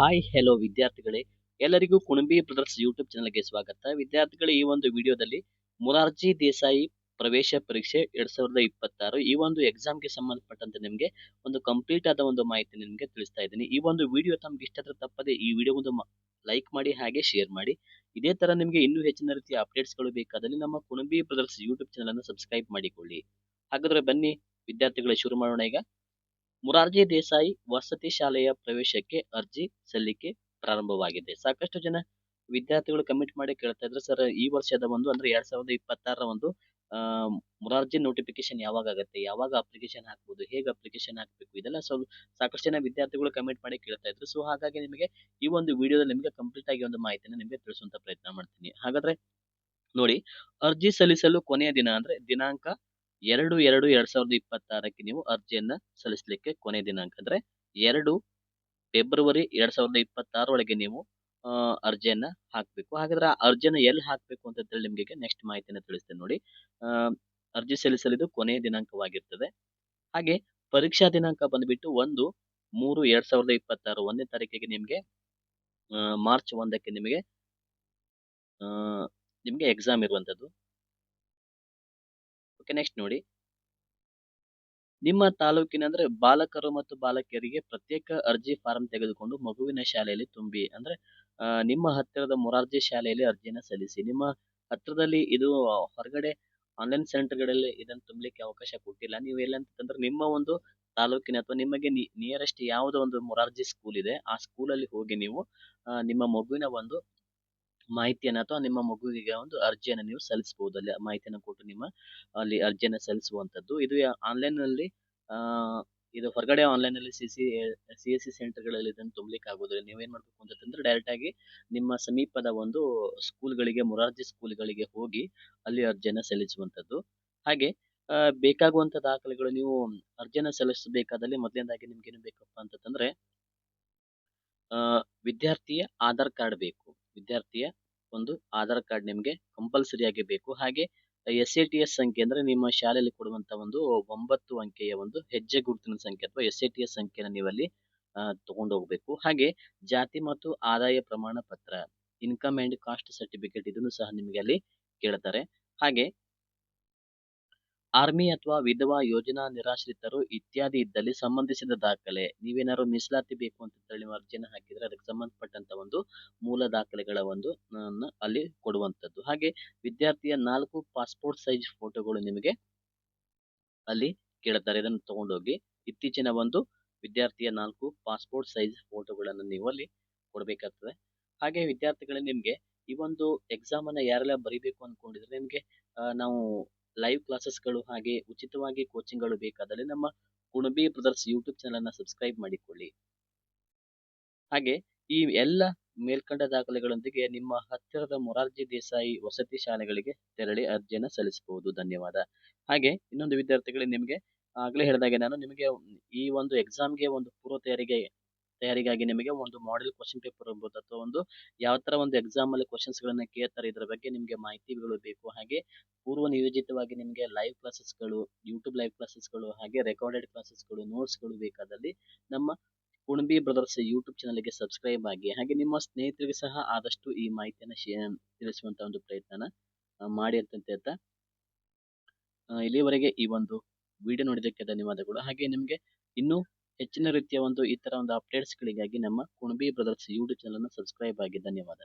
Hi hello ವಿದ್ಯಾರ್ಥಿಗಳೇ, ಎಲ್ಲರಿಗೂ Kunbi brothers YouTube ಚಾನಲ್ಗೆ ಸ್ವಾಗತ. ವಿದ್ಯಾರ್ಥಿಗಳೇ, ಈ ಒಂದು ವಿಡಿಯೋದಲ್ಲಿ ಮೊರಾರ್ಜಿ ದೇಸಾಯಿ ಪ್ರವೇಶ ಪರೀಕ್ಷೆ 2026 ಈ ಒಂದು ಎಕ್ಸಾಮ್ಗೆ ಸಂಬಂಧಪಟ್ಟಂತೆ ನಿಮಗೆ ಒಂದು ಕಂಪ್ಲೀಟ್ ಆದ ಒಂದು ಮಾಹಿತಿ ನಿಮಗೆ ತಿಳಿಸ್ತಾ ಇದ್ದೀನಿ. ಈ ಒಂದು ವಿಡಿಯೋ ತಮ್ಗೆ ಇಷ್ಟ ಆದ್ರೆ ತಪ್ಪದೆ ಈ ವಿಡಿಯೋ ಒಂದು ಲೈಕ್ ಮಾಡಿ ಹಾಗೆ ಶೇರ್ ಮಾಡಿ. ಇದೇ ತರ ನಿಮಗೆ ಇನ್ನೂ ಹೆಚ್ಚಿನ ರೀತಿಯ ಅಪ್ಡೇಟ್ಸ್ಗಳು ಬೇಕಾದಲ್ಲಿ ನಮ್ಮ ಕುಣಬಿ ಬ್ರದರ್ಸ್ ಯೂಟ್ಯೂಬ್ ಚಾನಲ್ ಅನ್ನು ಸಬ್ಸ್ಕ್ರೈಬ್ ಮಾಡಿಕೊಳ್ಳಿ. ಹಾಗಾದ್ರೆ ಬನ್ನಿ ವಿದ್ಯಾರ್ಥಿಗಳೇ, ಶುರು ಮಾಡೋಣ. ಈಗ ಮೊರಾರ್ಜಿ ದೇಸಾಯಿ ವಸತಿ ಶಾಲೆಯ ಪ್ರವೇಶಕ್ಕೆ ಅರ್ಜಿ ಸಲ್ಲಿಕೆ ಪ್ರಾರಂಭವಾಗಿದೆ. ಸಾಕಷ್ಟು ಜನ ವಿದ್ಯಾರ್ಥಿಗಳು ಕಮೆಂಟ್ ಮಾಡಿ ಕೇಳ್ತಾ ಇದ್ರು, ಸರ್ ಈ ವರ್ಷದ ಒಂದು ಅಂದ್ರೆ 2026ರ ಒಂದು ಮೊರಾರ್ಜಿ ನೋಟಿಫಿಕೇಶನ್ ಯಾವಾಗ ಆಗುತ್ತೆ, ಯಾವಾಗ ಅಪ್ಲಿಕೇಶನ್ ಹಾಕ್ಬೋದು, ಹೇಗೆ ಅಪ್ಲಿಕೇಶನ್ ಹಾಕ್ಬೇಕು, ಇದೆಲ್ಲ ಸಾಕಷ್ಟು ಜನ ವಿದ್ಯಾರ್ಥಿಗಳು ಕಮೆಂಟ್ ಮಾಡಿ ಕೇಳ್ತಾ ಇದ್ರು. ಸೊ ಹಾಗಾಗಿ ನಿಮಗೆ ಈ ಒಂದು ವಿಡಿಯೋದಲ್ಲಿ ನಿಮಗೆ ಕಂಪ್ಲೀಟ್ ಆಗಿ ಒಂದು ಮಾಹಿತಿನ ನಿಮಗೆ ತಿಳಿಸುವಂತ ಪ್ರಯತ್ನ ಮಾಡ್ತೀನಿ. ಹಾಗಾದ್ರೆ ನೋಡಿ, ಅರ್ಜಿ ಸಲ್ಲಿಸಲು ಕೊನೆಯ ದಿನ ಅಂದ್ರೆ ದಿನಾಂಕ 2/2/2026 ನೀವು ಅರ್ಜಿಯನ್ನ ಸಲ್ಲಿಸಲಿಕ್ಕೆ ಕೊನೆ ದಿನಾಂಕ ಅಂದ್ರೆ 2 ಫೆಬ್ರವರಿ 2026 ಒಳಗೆ ನೀವು ಅರ್ಜಿಯನ್ನ ಹಾಕ್ಬೇಕು. ಹಾಗಾದ್ರೆ ಆ ಅರ್ಜಿಯನ್ನ ಎಲ್ಲಿ ಹಾಕ್ಬೇಕು ಅಂತ ಹೇಳಿ ನಿಮಗೆ ನೆಕ್ಸ್ಟ್ ಮಾಹಿತಿನ ತಿಳಿಸ್ತೇನೆ ನೋಡಿ. ಅರ್ಜಿ ಸಲ್ಲಿಸಲಿದ್ದು ಕೊನೆಯ ದಿನಾಂಕವಾಗಿರ್ತದೆ. ಹಾಗೆ ಪರೀಕ್ಷಾ ದಿನಾಂಕ ಬಂದ್ಬಿಟ್ಟು 1/3/2026 1ನೇ ತಾರೀಕಿಗೆ ನಿಮಗೆ ಮಾರ್ಚ್ 1ಕ್ಕೆ ನಿಮಗೆ ಎಕ್ಸಾಮ್ ಇರುವಂತದ್ದು. ಓಕೆ, ನೆಕ್ಸ್ಟ್ ನೋಡಿ, ನಿಮ್ಮ ತಾಲೂಕಿನ ಅಂದ್ರೆ ಬಾಲಕರು ಮತ್ತು ಬಾಲಕಿಯರಿಗೆ ಪ್ರತ್ಯೇಕ ಅರ್ಜಿ ಫಾರಂ ತೆಗೆದುಕೊಂಡು ಮಗುವಿನ ಶಾಲೆಯಲ್ಲಿ ತುಂಬಿ ಅಂದ್ರೆ ನಿಮ್ಮ ಹತ್ತಿರದ ಮೊರಾರ್ಜಿ ಶಾಲೆಯಲ್ಲಿ ಅರ್ಜಿಯನ್ನ ಸಲ್ಲಿಸಿ. ನಿಮ್ಮ ಹತ್ತಿರದಲ್ಲಿ ಇದು ಹೊರಗಡೆ ಆನ್ಲೈನ್ ಸೆಂಟರ್ಗಳಲ್ಲಿ ಇದನ್ನು ತುಂಬಲಿಕ್ಕೆ ಅವಕಾಶ ಕೊಟ್ಟಿಲ್ಲ. ನೀವು ಎಲ್ಲಂತಂದ್ರೆ ನಿಮ್ಮ ಒಂದು ತಾಲೂಕಿನ ಅಥವಾ ನಿಮಗೆ ನಿಯರೆಸ್ಟ್ ಯಾವುದೋ ಒಂದು ಮೊರಾರ್ಜಿ ಸ್ಕೂಲ್ ಇದೆ, ಆ ಸ್ಕೂಲಲ್ಲಿ ಹೋಗಿ ನೀವು ನಿಮ್ಮ ಮಗುವಿನ ಒಂದು ಮಾಹಿತಿಯನ್ನು ಅಥವಾ ನಿಮ್ಮ ಮಗುವಿಗೆ ಒಂದು ಅರ್ಜಿಯನ್ನು ನೀವು ಸಲ್ಲಿಸಬಹುದು. ಅಲ್ಲಿ ಮಾಹಿತಿಯನ್ನು ಕೊಟ್ಟು ನಿಮ್ಮ ಅಲ್ಲಿ ಅರ್ಜಿಯನ್ನು ಸಲ್ಲಿಸುವಂತದ್ದು. ಇದು ಆನ್ಲೈನ್ ನಲ್ಲಿ ಇದು ಹೊರಗಡೆ ಆನ್ಲೈನ್ ಅಲ್ಲಿ CSC ಸೆಂಟರ್ಗಳಲ್ಲಿ ಇದನ್ನು ತುಂಬಲಿಕ್ಕೆ ಆಗೋದಿಲ್ಲ. ನೀವೇನ್ ಮಾಡ್ಬೇಕು ಅಂತಂದ್ರೆ ಡೈರೆಕ್ಟ್ ಆಗಿ ನಿಮ್ಮ ಸಮೀಪದ ಒಂದು ಸ್ಕೂಲ್ಗಳಿಗೆ, ಮೊರಾರ್ಜಿ ಸ್ಕೂಲ್ಗಳಿಗೆ ಹೋಗಿ ಅಲ್ಲಿ ಅರ್ಜಿಯನ್ನು ಸಲ್ಲಿಸುವಂತದ್ದು. ಹಾಗೆ ಬೇಕಾಗುವಂತ ದಾಖಲೆಗಳು, ನೀವು ಅರ್ಜಿಯನ್ನು ಸಲ್ಲಿಸಬೇಕಾದಲ್ಲಿ ಮೊದಲನೇದಾಗಿ ನಿಮ್ಗೆ ಏನು ಬೇಕಪ್ಪ ಅಂತಂದ್ರೆ ವಿದ್ಯಾರ್ಥಿಯ ಆಧಾರ್ ಕಾರ್ಡ್ ಬೇಕು. ವಿದ್ಯಾರ್ಥಿಯ ಒಂದು ಆಧಾರ್ ಕಾರ್ಡ್ ನಿಮ್ಗೆ ಕಂಪಲ್ಸರಿ ಆಗಿ ಬೇಕು. ಹಾಗೆ SATS ಸಂಖ್ಯೆ ಅಂದ್ರೆ ನಿಮ್ಮ ಶಾಲೆಯಲ್ಲಿ ಕೊಡುವಂತ ಒಂದು 9 ಅಂಕೆಯ ಒಂದು ಹೆಜ್ಜೆ ಗುರುತಿನ ಸಂಖ್ಯೆ ಅಥವಾ SATS ಸಂಖ್ಯೆನ ನೀವಲ್ಲಿ ತಗೊಂಡು ಹೋಗ್ಬೇಕು. ಹಾಗೆ ಜಾತಿ ಮತ್ತು ಆದಾಯ ಪ್ರಮಾಣ ಪತ್ರ, ಇನ್ಕಮ್ ಅಂಡ್ ಕಾಸ್ಟ್ ಸರ್ಟಿಫಿಕೇಟ್, ಇದನ್ನು ಸಹ ನಿಮಗೆ ಅಲ್ಲಿ ಕೇಳ್ತಾರೆ. ಹಾಗೆ ಆರ್ಮಿ ಅಥವಾ ವಿಧವಾ ಯೋಜನಾ ನಿರಾಶ್ರಿತರು ಇತ್ಯಾದಿ ಇದ್ದಲ್ಲಿ ಸಂಬಂಧಿಸಿದ ದಾಖಲೆ, ನೀವೇನಾದ್ರು ಮೀಸಲಾತಿ ಬೇಕು ಅಂತ ಹೇಳಿ ಅರ್ಜಿಯನ್ನು ಹಾಕಿದ್ರೆ ಅದಕ್ಕೆ ಸಂಬಂಧಪಟ್ಟಂತ ಒಂದು ಮೂಲ ದಾಖಲೆಗಳ ಒಂದು ಅಲ್ಲಿ ಕೊಡುವಂತದ್ದು. ಹಾಗೆ ವಿದ್ಯಾರ್ಥಿಯ 4 ಪಾಸ್ಪೋರ್ಟ್ ಸೈಜ್ ಫೋಟೋಗಳು ನಿಮಗೆ ಅಲ್ಲಿ ಕೇಳ್ತಾರೆ. ಇದನ್ನು ತಗೊಂಡೋಗಿ ಇತ್ತೀಚಿನ ಒಂದು ವಿದ್ಯಾರ್ಥಿಯ 4 ಪಾಸ್ಪೋರ್ಟ್ ಸೈಜ್ ಫೋಟೋಗಳನ್ನು ನೀವು ಅಲ್ಲಿ ಕೊಡಬೇಕಾಗ್ತದೆ. ಹಾಗೆ ವಿದ್ಯಾರ್ಥಿಗಳೇ, ನಿಮ್ಗೆ ಈ ಒಂದು ಎಕ್ಸಾಮ್ ಅನ್ನ ಯಾರೆಲ್ಲ ಬರೀಬೇಕು ಅನ್ಕೊಂಡಿದ್ರೆ ನಿಮ್ಗೆ ನಾವು ಲೈವ್ ಕ್ಲಾಸಸ್ಗಳು ಹಾಗೆ ಉಚಿತವಾಗಿ ಕೋಚಿಂಗ್ಗಳು ಬೇಕಾದಲ್ಲಿ ನಮ್ಮ ಕುಣಬಿ ಬ್ರದರ್ಸ್ ಯೂಟ್ಯೂಬ್ ಚಾನಲ್ ಅನ್ನ ಸಬ್ಸ್ಕ್ರೈಬ್ ಮಾಡಿಕೊಳ್ಳಿ. ಹಾಗೆ ಈ ಎಲ್ಲ ಮೇಲ್ಕಂಡ ದಾಖಲೆಗಳೊಂದಿಗೆ ನಿಮ್ಮ ಹತ್ತಿರದ ಮೊರಾರ್ಜಿ ದೇಸಾಯಿ ವಸತಿ ಶಾಲೆಗಳಿಗೆ ತೆರಳಿ ಅರ್ಜಿಯನ್ನು ಸಲ್ಲಿಸಬಹುದು. ಧನ್ಯವಾದ. ಹಾಗೆ ಇನ್ನೊಂದು ವಿದ್ಯಾರ್ಥಿಗಳೇ, ನಿಮಗೆ ಆಗ್ಲೇ ಹೇಳಿದಾಗೆ ನಾನು ನಿಮಗೆ ಈ ಒಂದು ಎಕ್ಸಾಮ್ಗೆ ಒಂದು ಪೂರ್ವ ತಯಾರಿಗಾಗಿ ನಿಮಗೆ ಒಂದು ಮಾಡೆಲ್ ಕ್ವಶನ್ ಪೇಪರ್ ಇರ್ಬೋದು ಅಥವಾ ಒಂದು ಯಾವ ತರ ಒಂದು ಎಕ್ಸಾಮ್ ಅಲ್ಲಿ ಕ್ವಶನ್ಸ್ ಗಳನ್ನ ಕೇಳ್ತಾರೆ ಇದರ ಬಗ್ಗೆ ನಿಮಗೆ ಮಾಹಿತಿಗಳು ಬೇಕು. ಹಾಗೆ ಪೂರ್ವ ನಿಯೋಜಿತವಾಗಿ ನಿಮಗೆ ಲೈವ್ ಕ್ಲಾಸಸ್ಗಳು, ಯೂಟ್ಯೂಬ್ ಲೈವ್ ಕ್ಲಾಸಸ್ಗಳು, ಹಾಗೆ ರೆಕಾರ್ಡೆಡ್ ಕ್ಲಾಸಸ್ಗಳು, ನೋಟ್ಸ್ಗಳು ಬೇಕಾದಲ್ಲಿ ನಮ್ಮ ಕುಣಬಿ ಬ್ರದರ್ಸ್ ಯೂಟ್ಯೂಬ್ ಚಾನಲ್ಗೆ ಸಬ್ಸ್ಕ್ರೈಬ್ ಆಗಿ. ಹಾಗೆ ನಿಮ್ಮ ಸ್ನೇಹಿತರಿಗೆ ಸಹ ಆದಷ್ಟು ಈ ಮಾಹಿತಿಯನ್ನು ತಿಳಿಸುವಂತ ಒಂದು ಪ್ರಯತ್ನನ ಮಾಡಿ ಅಂತ ಹೇಳ್ತಾ ಇಲ್ಲಿವರೆಗೆ ಈ ಒಂದು ವಿಡಿಯೋ ನೋಡಿದ್ದಕ್ಕೆ ಧನ್ಯವಾದಗಳು. ಹಾಗೆ ನಿಮಗೆ ಇನ್ನೂ ಹೆಚ್ಚಿನ ರೀತಿಯ ಒಂದು ಈ ತರ ಒಂದು ಅಪ್ಡೇಟ್ಸ್ಗಳಿಗಾಗಿ ನಮ್ಮ ಕುಣಬಿ ಬ್ರದರ್ಸ್ ಯೂಟ್ಯೂಬ್ ಚಾನಲ್ ಅನ್ನು ಸಬ್ಸ್ಕ್ರೈಬ್ ಆಗಿ. ಧನ್ಯವಾದ.